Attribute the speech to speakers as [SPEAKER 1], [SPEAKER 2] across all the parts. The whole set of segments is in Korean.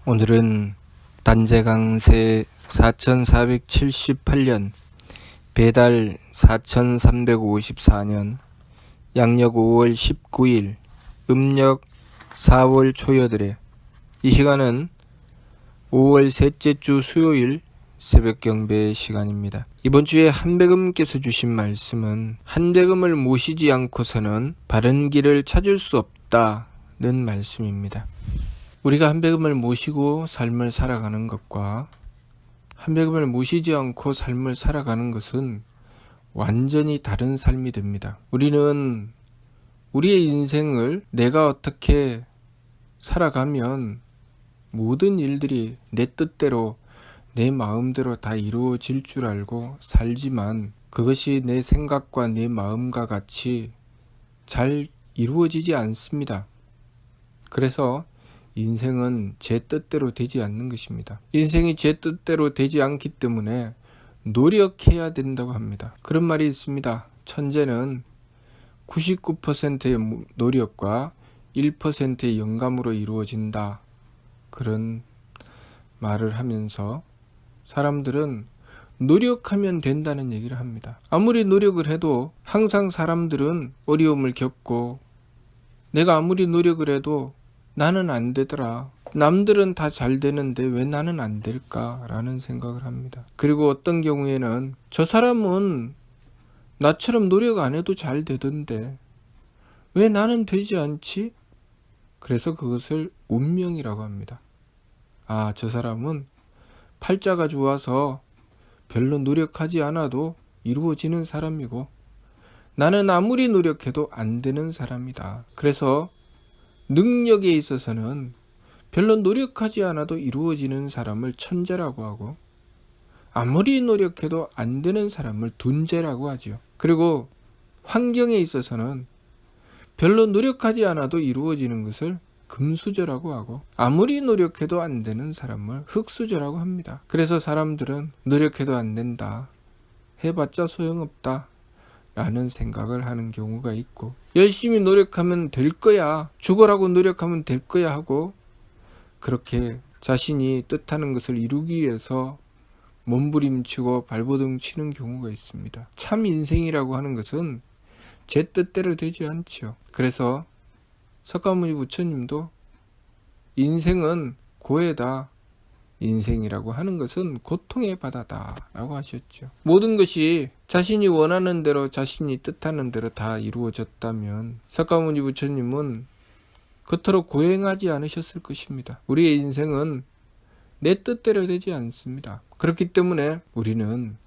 [SPEAKER 1] 오늘은 단재강세 4478년, 배달 4354년, 양력 5월 19일, 음력 4월 초여들의 이 시간은 5월 셋째 주 수요일 새벽 경배 시간입니다. 이번 주에 한백음께서 주신 말씀은 한백음을 모시지 않고서는 바른 길을 찾을 수 없다는 말씀입니다. 우리가 한백음을 모시고 삶을 살아가는 것과 한백음을 모시지 않고 삶을 살아가는 것은 완전히 다른 삶이 됩니다. 우리는 우리의 인생을 내가 어떻게 살아가면 모든 일들이 내 뜻대로 내 마음대로 다 이루어질 줄 알고 살지만 그것이 내 생각과 내 마음과 같이 잘 이루어지지 않습니다. 그래서 인생은 제 뜻대로 되지 않는 것입니다. 인생이 제 뜻대로 되지 않기 때문에 노력해야 된다고 합니다. 그런 말이 있습니다. 천재는 99%의 노력과 1%의 영감으로 이루어진다. 그런 말을 하면서 사람들은 노력하면 된다는 얘기를 합니다. 아무리 노력을 해도 항상 사람들은 어려움을 겪고 내가 아무리 노력을 해도 나는 안 되더라. 남들은 다 잘 되는데 왜 나는 안 될까라는 생각을 합니다. 그리고 어떤 경우에는 저 사람은 나처럼 노력 안 해도 잘 되던데 왜 나는 되지 않지? 그래서 그것을 운명이라고 합니다. 아, 저 사람은 팔자가 좋아서 별로 노력하지 않아도 이루어지는 사람이고 나는 아무리 노력해도 안 되는 사람이다. 그래서 능력에 있어서는 별로 노력하지 않아도 이루어지는 사람을 천재라고 하고 아무리 노력해도 안 되는 사람을 둔재라고 하죠. 그리고 환경에 있어서는 별로 노력하지 않아도 이루어지는 것을 금수저라고 하고 아무리 노력해도 안 되는 사람을 흙수저라고 합니다. 그래서 사람들은 노력해도 안 된다, 해봤자 소용없다 라는 생각을 하는 경우가 있고 열심히 노력하면 될 거야, 죽어라고 노력하면 될 거야 하고 그렇게 자신이 뜻하는 것을 이루기 위해서 몸부림치고 발버둥 치는 경우가 있습니다. 참 인생이라고 하는 것은 제 뜻대로 되지 않지요. 그래서 석가모니 부처님도 인생은 고해다, 인생이라고 하는 것은 고통의 바다다 라고 하셨죠. 모든 것이 자신이 원하는 대로 자신이 뜻하는 대로 다 이루어졌다면 석가모니 부처님은 그토록 고행하지 않으셨을 것입니다. 우리의 인생은 내 뜻대로 되지 않습니다. 그렇기 때문에 우리는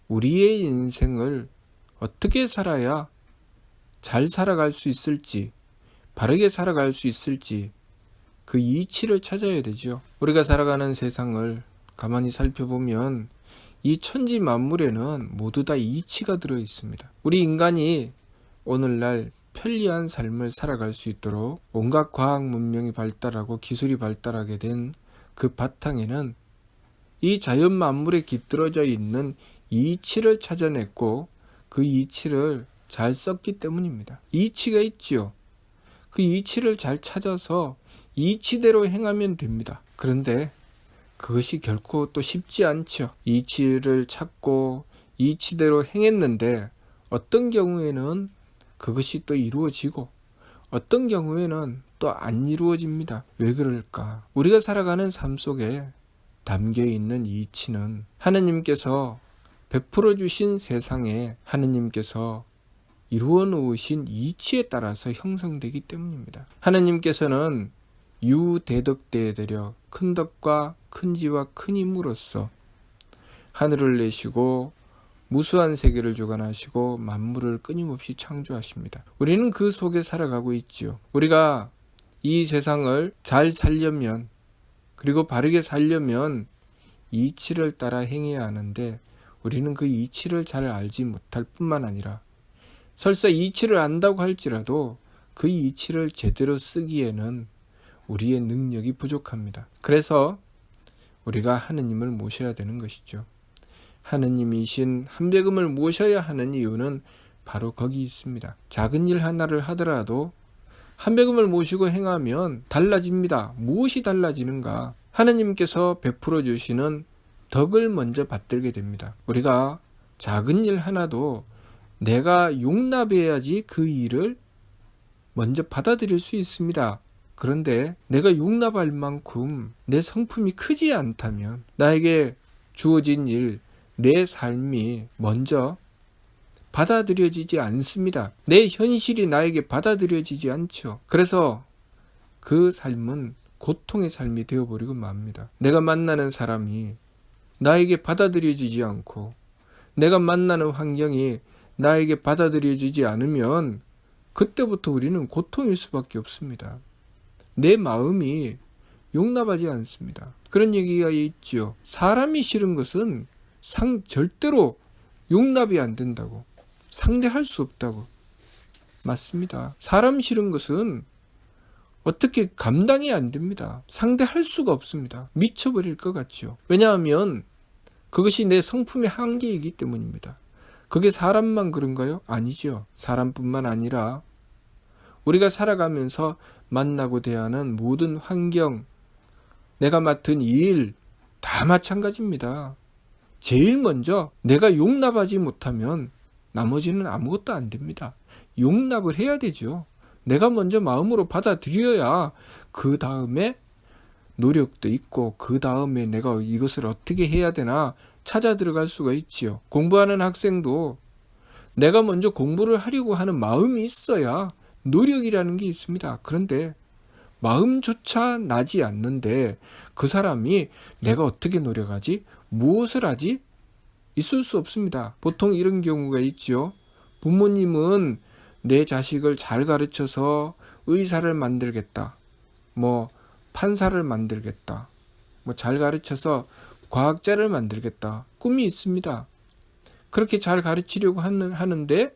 [SPEAKER 1] 우리의 인생을 어떻게 살아야 잘 살아갈 수 있을지, 바르게 살아갈 수 있을지 그 이치를 찾아야 되죠. 우리가 살아가는 세상을 가만히 살펴보면 이 천지 만물에는 모두 다 이치가 들어 있습니다. 우리 인간이 오늘날 편리한 삶을 살아갈 수 있도록 온갖 과학 문명이 발달하고 기술이 발달하게 된 그 바탕에는 이 자연 만물에 깃들어져 있는 이치를 찾아냈고 그 이치를 잘 썼기 때문입니다. 이치가 있지요. 그 이치를 잘 찾아서 이치대로 행하면 됩니다. 그런데 그것이 결코 또 쉽지 않죠. 이치를 찾고 이치대로 행했는데 어떤 경우에는 그것이 또 이루어지고 어떤 경우에는 또 안 이루어집니다. 왜 그럴까? 우리가 살아가는 삶 속에 담겨있는 이치는 하느님께서 베풀어 주신 세상에 하느님께서 이루어 놓으신 이치에 따라서 형성되기 때문입니다. 하느님께서는 유대덕대에들여 큰 덕과 큰 지와 큰 힘으로써 하늘을 내시고 무수한 세계를 주관하시고 만물을 끊임없이 창조하십니다. 우리는 그 속에 살아가고 있지요. 우리가 이 세상을 잘 살려면 그리고 바르게 살려면 이치를 따라 행해야 하는데 우리는 그 이치를 잘 알지 못할 뿐만 아니라 설사 이치를 안다고 할지라도 그 이치를 제대로 쓰기에는 우리의 능력이 부족합니다. 그래서 우리가 하느님을 모셔야 되는 것이죠. 하느님이신 한백음을 모셔야 하는 이유는 바로 거기 있습니다. 작은 일 하나를 하더라도 한백음을 모시고 행하면 달라집니다. 무엇이 달라지는가? 하느님께서 베풀어 주시는 덕을 먼저 받들게 됩니다. 우리가 작은 일 하나도 내가 용납해야지 그 일을 먼저 받아들일 수 있습니다. 그런데 내가 용납할 만큼 내 성품이 크지 않다면 나에게 주어진 일, 내 삶이 먼저 받아들여지지 않습니다. 내 현실이 나에게 받아들여지지 않죠. 그래서 그 삶은 고통의 삶이 되어버리고 맙니다. 내가 만나는 사람이 나에게 받아들여지지 않고 내가 만나는 환경이 나에게 받아들여지지 않으면 그때부터 우리는 고통일 수밖에 없습니다. 내 마음이 용납하지 않습니다. 그런 얘기가 있죠. 사람이 싫은 것은 절대로 용납이 안 된다고. 상대할 수 없다고. 맞습니다. 사람 싫은 것은 어떻게 감당이 안 됩니다. 상대할 수가 없습니다. 미쳐버릴 것 같죠. 왜냐하면 그것이 내 성품의 한계이기 때문입니다. 그게 사람만 그런가요? 아니죠. 사람뿐만 아니라 우리가 살아가면서 만나고 대하는 모든 환경, 내가 맡은 일 다 마찬가지입니다. 제일 먼저 내가 용납하지 못하면 나머지는 아무것도 안 됩니다. 용납을 해야 되죠. 내가 먼저 마음으로 받아들여야 그 다음에 노력도 있고 그 다음에 내가 이것을 어떻게 해야 되나 찾아 들어갈 수가 있지요. 공부하는 학생도 내가 먼저 공부를 하려고 하는 마음이 있어야 노력이라는 게 있습니다. 그런데 마음조차 나지 않는데 그 사람이 내가 어떻게 노력하지? 무엇을 하지? 있을 수 없습니다. 보통 이런 경우가 있죠. 부모님은 내 자식을 잘 가르쳐서 의사를 만들겠다. 판사를 만들겠다. 잘 가르쳐서 과학자를 만들겠다. 꿈이 있습니다. 그렇게 잘 가르치려고 하는데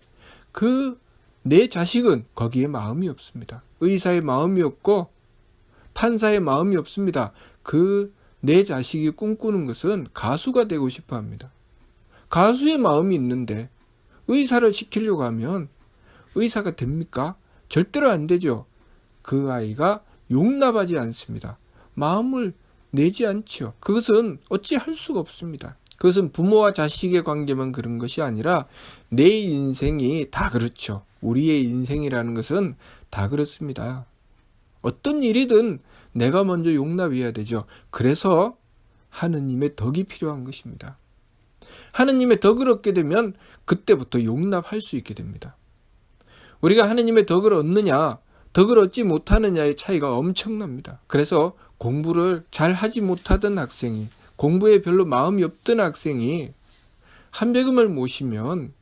[SPEAKER 1] 내 자식은 거기에 마음이 없습니다. 의사의 마음이 없고 판사의 마음이 없습니다. 내 자식이 꿈꾸는 것은 가수가 되고 싶어 합니다. 가수의 마음이 있는데 의사를 시키려고 하면 의사가 됩니까? 절대로 안 되죠. 그 아이가 용납하지 않습니다. 마음을 내지 않죠. 그것은 어찌할 수가 없습니다. 그것은 부모와 자식의 관계만 그런 것이 아니라 내 인생이 다 그렇죠. 우리의 인생이라는 것은 다 그렇습니다. 어떤 일이든 내가 먼저 용납해야 되죠. 그래서 하느님의 덕이 필요한 것입니다. 하느님의 덕을 얻게 되면 그때부터 용납할 수 있게 됩니다. 우리가 하느님의 덕을 얻느냐, 덕을 얻지 못하느냐의 차이가 엄청납니다. 그래서 공부를 잘 하지 못하던 학생이, 공부에 별로 마음이 없던 학생이 한백음을 모시면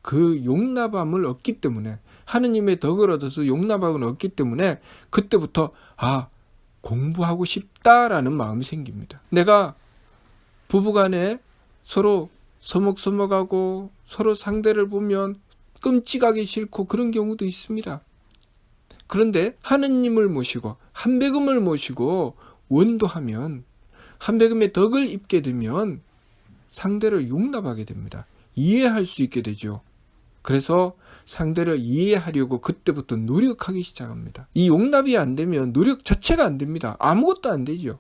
[SPEAKER 1] 그 용납함을 얻기 때문에, 하느님의 덕을 얻어서 용납함을 얻기 때문에 그때부터 공부하고 싶다라는 마음이 생깁니다. 내가 부부간에 서로 서먹서먹하고 서로 상대를 보면 끔찍하기 싫고 그런 경우도 있습니다. 그런데 하느님을 모시고 한백음을 모시고 원도하면, 한백음의 덕을 입게 되면 상대를 용납하게 됩니다. 이해할 수 있게 되죠. 그래서 상대를 이해하려고 그때부터 노력하기 시작합니다. 이 용납이 안 되면 노력 자체가 안 됩니다. 아무것도 안 되죠.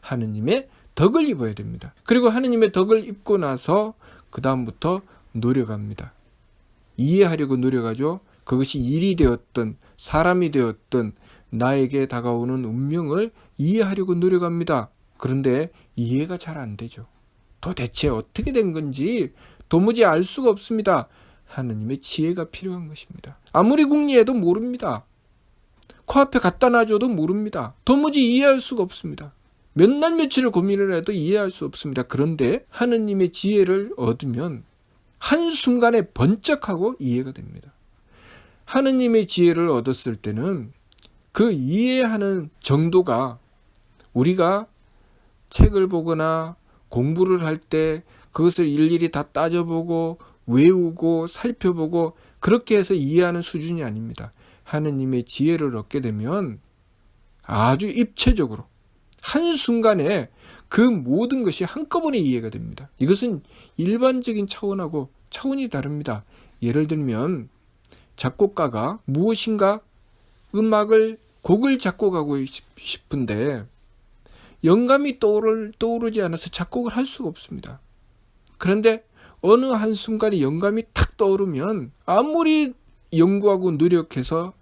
[SPEAKER 1] 하느님의 덕을 입어야 됩니다. 그리고 하느님의 덕을 입고 나서 그 다음부터 노력합니다. 이해하려고 노력하죠. 그것이 일이 되었든 사람이 되었든 나에게 다가오는 운명을 이해하려고 노력합니다. 그런데 이해가 잘 안 되죠. 도대체 어떻게 된 건지 도무지 알 수가 없습니다. 하느님의 지혜가 필요한 것입니다. 아무리 궁리해도 모릅니다. 코앞에 갖다 놔줘도 모릅니다. 도무지 이해할 수가 없습니다. 몇 날 며칠을 고민을 해도 이해할 수 없습니다. 그런데 하느님의 지혜를 얻으면 한순간에 번쩍하고 이해가 됩니다. 하느님의 지혜를 얻었을 때는 그 이해하는 정도가, 우리가 책을 보거나 공부를 할 때 그것을 일일이 다 따져보고 외우고 살펴보고 그렇게 해서 이해하는 수준이 아닙니다. 하느님의 지혜를 얻게 되면 아주 입체적으로 한순간에 그 모든 것이 한꺼번에 이해가 됩니다. 이것은 일반적인 차원하고 차원이 다릅니다. 예를 들면 작곡가가 무엇인가 곡을 작곡하고 싶은데 영감이 떠오르지 않아서 작곡을 할 수가 없습니다. 그런데 어느 한순간에 영감이 탁 떠오르면 아무리 연구하고 노력해서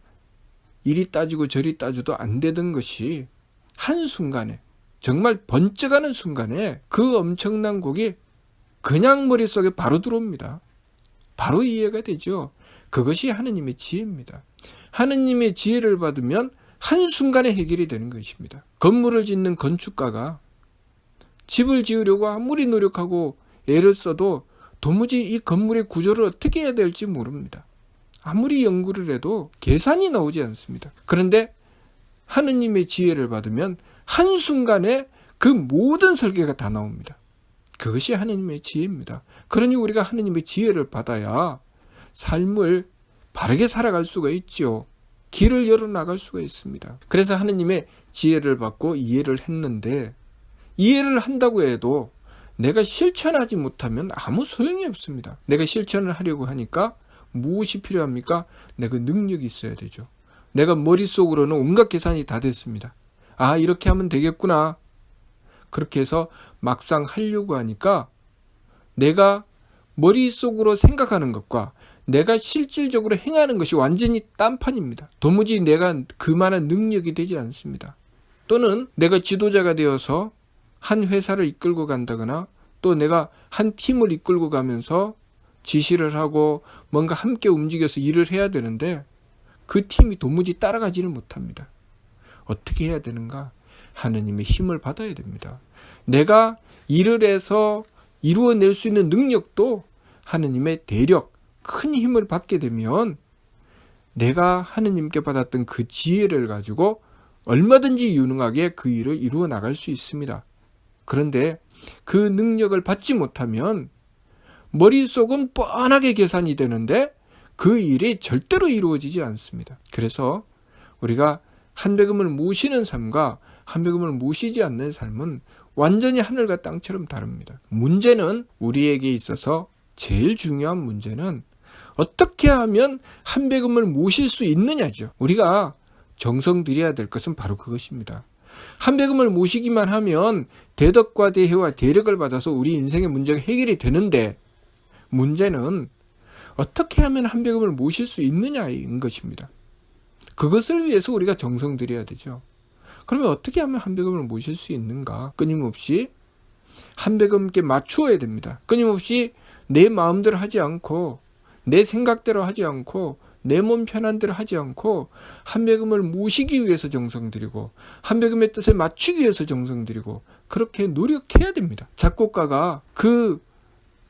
[SPEAKER 1] 이리 따지고 저리 따져도 안 되던 것이 한순간에, 정말 번쩍하는 순간에 그 엄청난 곡이 그냥 머릿속에 바로 들어옵니다. 바로 이해가 되죠. 그것이 하느님의 지혜입니다. 하느님의 지혜를 받으면 한순간에 해결이 되는 것입니다. 건물을 짓는 건축가가 집을 지으려고 아무리 노력하고 애를 써도 도무지 이 건물의 구조를 어떻게 해야 될지 모릅니다. 아무리 연구를 해도 계산이 나오지 않습니다. 그런데 하느님의 지혜를 받으면 한순간에 그 모든 설계가 다 나옵니다. 그것이 하느님의 지혜입니다. 그러니 우리가 하느님의 지혜를 받아야 삶을 바르게 살아갈 수가 있죠. 길을 열어나갈 수가 있습니다. 그래서 하느님의 지혜를 받고 이해를 했는데, 이해를 한다고 해도 내가 실천하지 못하면 아무 소용이 없습니다. 내가 실천을 하려고 하니까 무엇이 필요합니까? 내가 능력이 있어야 되죠. 내가 머릿속으로는 온갖 계산이 다 됐습니다. 아, 이렇게 하면 되겠구나. 그렇게 해서 막상 하려고 하니까 내가 머릿속으로 생각하는 것과 내가 실질적으로 행하는 것이 완전히 딴판입니다. 도무지 내가 그만한 능력이 되지 않습니다. 또는 내가 지도자가 되어서 한 회사를 이끌고 간다거나 또 내가 한 팀을 이끌고 가면서 지시를 하고 뭔가 함께 움직여서 일을 해야 되는데 그 팀이 도무지 따라가지를 못합니다. 어떻게 해야 되는가? 하느님의 힘을 받아야 됩니다. 내가 일을 해서 이루어낼 수 있는 능력도 하느님의 대력, 큰 힘을 받게 되면 내가 하느님께 받았던 그 지혜를 가지고 얼마든지 유능하게 그 일을 이루어 나갈 수 있습니다. 그런데 그 능력을 받지 못하면 머릿속은 뻔하게 계산이 되는데 그 일이 절대로 이루어지지 않습니다. 그래서 우리가 한배금을 모시는 삶과 한배금을 모시지 않는 삶은 완전히 하늘과 땅처럼 다릅니다. 문제는 우리에게 있어서 제일 중요한 문제는 어떻게 하면 한배금을 모실 수 있느냐죠. 우리가 정성 들여야 될 것은 바로 그것입니다. 한배금을 모시기만 하면 대덕과 대혜와 대력을 받아서 우리 인생의 문제가 해결이 되는데 문제는 어떻게 하면 한배금을 모실 수 있느냐인 것입니다. 그것을 위해서 우리가 정성 들여야 되죠. 그러면 어떻게 하면 한배금을 모실 수 있는가? 끊임없이 한배금께 맞추어야 됩니다. 끊임없이 내 마음대로 하지 않고 내 생각대로 하지 않고 내 몸 편한 대로 하지 않고 한배금을 모시기 위해서 정성 들이고 한배금의 뜻에 맞추기 위해서 정성 들이고 그렇게 노력해야 됩니다. 작곡가가 그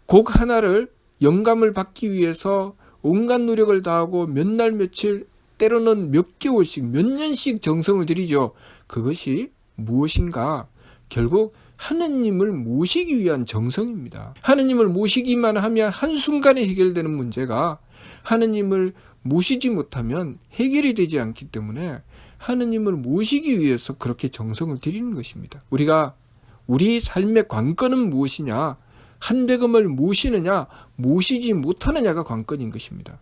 [SPEAKER 1] 곡 하나를 영감을 받기 위해서 온갖 노력을 다하고 몇 날 며칠 때로는 몇 개월씩 몇 년씩 정성을 들이죠. 그것이 무엇인가? 결국 하느님을 모시기 위한 정성입니다. 하느님을 모시기만 하면 한순간에 해결되는 문제가 하느님을 모시지 못하면 해결이 되지 않기 때문에 하느님을 모시기 위해서 그렇게 정성을 들이는 것입니다. 우리가 우리 삶의 관건은 무엇이냐? 한배금을 모시느냐 모시지 못하느냐가 관건인 것입니다.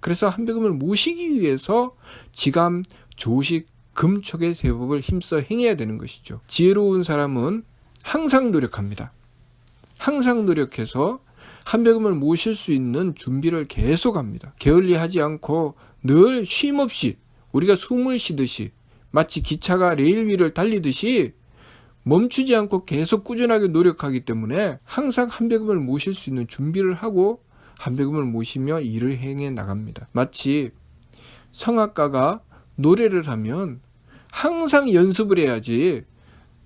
[SPEAKER 1] 그래서 한배금을 모시기 위해서 지감, 조식, 금촉의 세법을 힘써 행해야 되는 것이죠. 지혜로운 사람은 항상 노력합니다. 항상 노력해서 한배금을 모실 수 있는 준비를 계속합니다. 게을리하지 않고 늘 쉼없이 우리가 숨을 쉬듯이 마치 기차가 레일 위를 달리듯이 멈추지 않고 계속 꾸준하게 노력하기 때문에 항상 한배금을 모실 수 있는 준비를 하고 한배금을 모시며 일을 행해 나갑니다. 마치 성악가가 노래를 하면 항상 연습을 해야지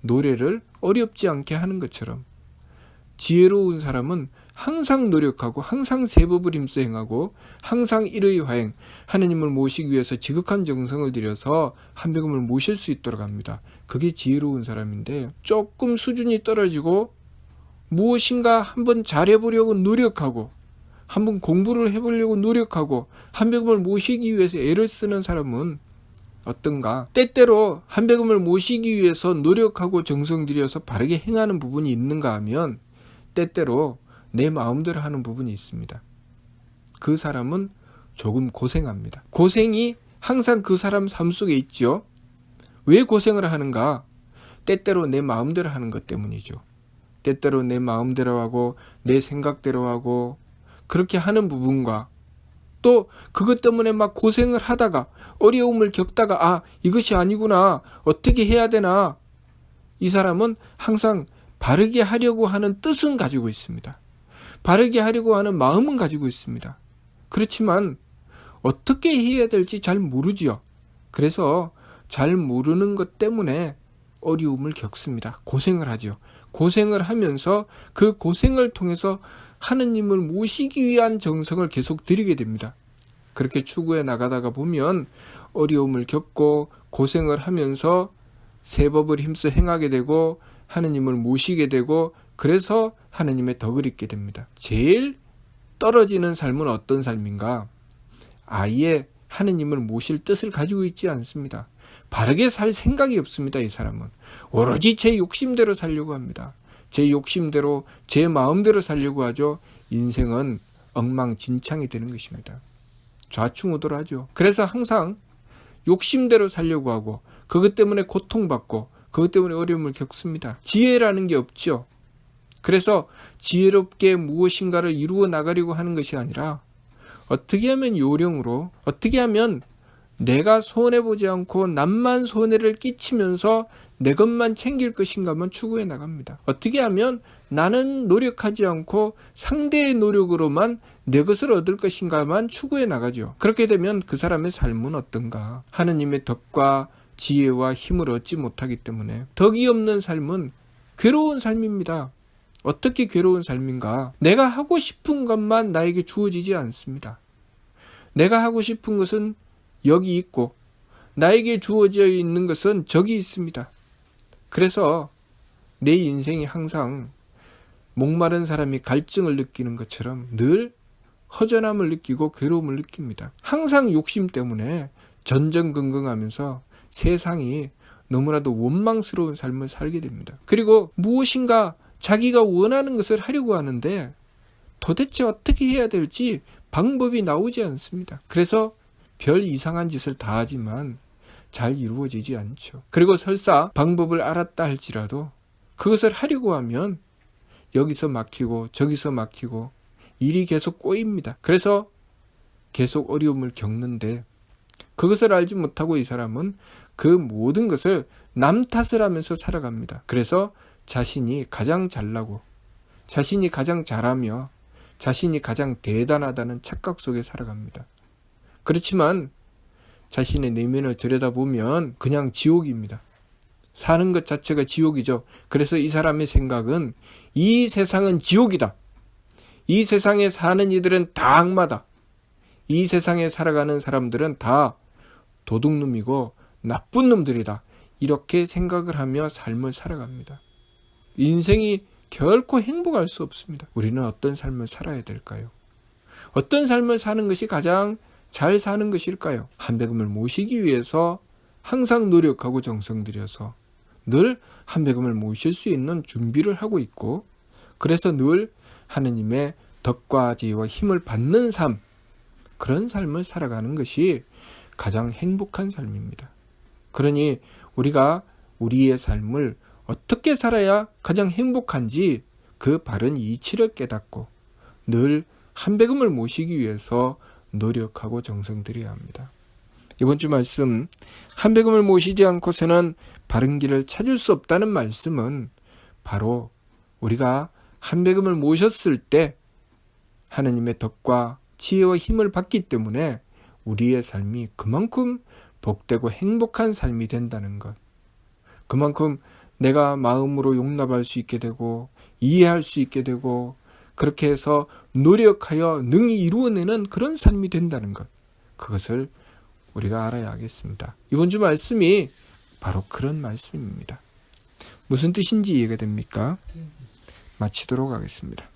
[SPEAKER 1] 노래를 어렵지 않게 하는 것처럼 지혜로운 사람은 항상 노력하고 항상 세법을 힘써 행하고 항상 일의 화행, 하느님을 모시기 위해서 지극한 정성을 들여서 한배금을 모실 수 있도록 합니다. 그게 지혜로운 사람인데 조금 수준이 떨어지고 무엇인가 한번 잘해보려고 노력하고 한번 공부를 해보려고 노력하고 한배금을 모시기 위해서 애를 쓰는 사람은 어떤가? 때때로 한배금을 모시기 위해서 노력하고 정성 들여서 바르게 행하는 부분이 있는가 하면 때때로 내 마음대로 하는 부분이 있습니다. 그 사람은 조금 고생합니다. 고생이 항상 그 사람 삶 속에 있죠. 왜 고생을 하는가? 때때로 내 마음대로 하는 것 때문이죠. 때때로 내 마음대로 하고 내 생각대로 하고 그렇게 하는 부분과 또 그것 때문에 막 고생을 하다가 어려움을 겪다가 이것이 아니구나, 어떻게 해야 되나, 이 사람은 항상 바르게 하려고 하는 뜻은 가지고 있습니다. 바르게 하려고 하는 마음은 가지고 있습니다. 그렇지만 어떻게 해야 될지 잘 모르지요. 그래서 잘 모르는 것 때문에 어려움을 겪습니다. 고생을 하죠. 고생을 하면서 그 고생을 통해서 하느님을 모시기 위한 정성을 계속 들이게 됩니다. 그렇게 추구해 나가다가 보면 어려움을 겪고 고생을 하면서 새 법을 힘써 행하게 되고 하느님을 모시게 되고 그래서 하느님의 덕을 입게 됩니다. 제일 떨어지는 삶은 어떤 삶인가? 아예 하느님을 모실 뜻을 가지고 있지 않습니다. 바르게 살 생각이 없습니다. 이 사람은 오로지 제 욕심대로 살려고 합니다. 제 욕심대로 제 마음대로 살려고 하죠. 인생은 엉망진창이 되는 것입니다. 좌충우돌하죠. 그래서 항상 욕심대로 살려고 하고 그것 때문에 고통받고 그것 때문에 어려움을 겪습니다. 지혜라는 게 없죠. 그래서 지혜롭게 무엇인가를 이루어 나가려고 하는 것이 아니라 어떻게 하면 요령으로, 어떻게 하면 내가 손해보지 않고 남만 손해를 끼치면서 내 것만 챙길 것인가만 추구해 나갑니다. 어떻게 하면 나는 노력하지 않고 상대의 노력으로만 내 것을 얻을 것인가만 추구해 나가죠. 그렇게 되면 그 사람의 삶은 어떤가? 하느님의 덕과 지혜와 힘을 얻지 못하기 때문에 덕이 없는 삶은 괴로운 삶입니다. 어떻게 괴로운 삶인가? 내가 하고 싶은 것만 나에게 주어지지 않습니다. 내가 하고 싶은 것은 여기 있고 나에게 주어져 있는 것은 저기 있습니다. 그래서 내 인생이 항상 목마른 사람이 갈증을 느끼는 것처럼 늘 허전함을 느끼고 괴로움을 느낍니다. 항상 욕심 때문에 전전긍긍하면서 세상이 너무나도 원망스러운 삶을 살게 됩니다. 그리고 무엇인가 자기가 원하는 것을 하려고 하는데 도대체 어떻게 해야 될지 방법이 나오지 않습니다. 그래서 별 이상한 짓을 다 하지만 잘 이루어지지 않죠. 그리고 설사 방법을 알았다 할지라도 그것을 하려고 하면 여기서 막히고 저기서 막히고 일이 계속 꼬입니다. 그래서 계속 어려움을 겪는데 그것을 알지 못하고 이 사람은 그 모든 것을 남 탓을 하면서 살아갑니다. 그래서 자신이 가장 잘나고 자신이 가장 잘하며 자신이 가장 대단하다는 착각 속에 살아갑니다. 그렇지만 자신의 내면을 들여다보면 그냥 지옥입니다. 사는 것 자체가 지옥이죠. 그래서 이 사람의 생각은 이 세상은 지옥이다. 이 세상에 사는 이들은 다 악마다. 이 세상에 살아가는 사람들은 다 도둑놈이고 나쁜 놈들이다. 이렇게 생각을 하며 삶을 살아갑니다. 인생이 결코 행복할 수 없습니다. 우리는 어떤 삶을 살아야 될까요? 어떤 삶을 사는 것이 가장 잘 사는 것일까요? 한배금을 모시기 위해서 항상 노력하고 정성 들여서 늘 한배금을 모실 수 있는 준비를 하고 있고 그래서 늘 하느님의 덕과 지혜와 힘을 받는 삶, 그런 삶을 살아가는 것이 가장 행복한 삶입니다. 그러니 우리가 우리의 삶을 어떻게 살아야 가장 행복한지 그 바른 이치를 깨닫고 늘 한배금을 모시기 위해서 노력하고 정성 들여야 합니다. 이번 주 말씀, 한배금을 모시지 않고서는 바른 길을 찾을 수 없다는 말씀은 바로 우리가 한배금을 모셨을 때 하느님의 덕과 지혜와 힘을 받기 때문에 우리의 삶이 그만큼 복되고 행복한 삶이 된다는 것, 그만큼 내가 마음으로 용납할 수 있게 되고 이해할 수 있게 되고 그렇게 해서 노력하여 능히 이루어내는 그런 삶이 된다는 것, 그것을 우리가 알아야 하겠습니다. 이번 주 말씀이 바로 그런 말씀입니다. 무슨 뜻인지 이해가 됩니까? 마치도록 하겠습니다.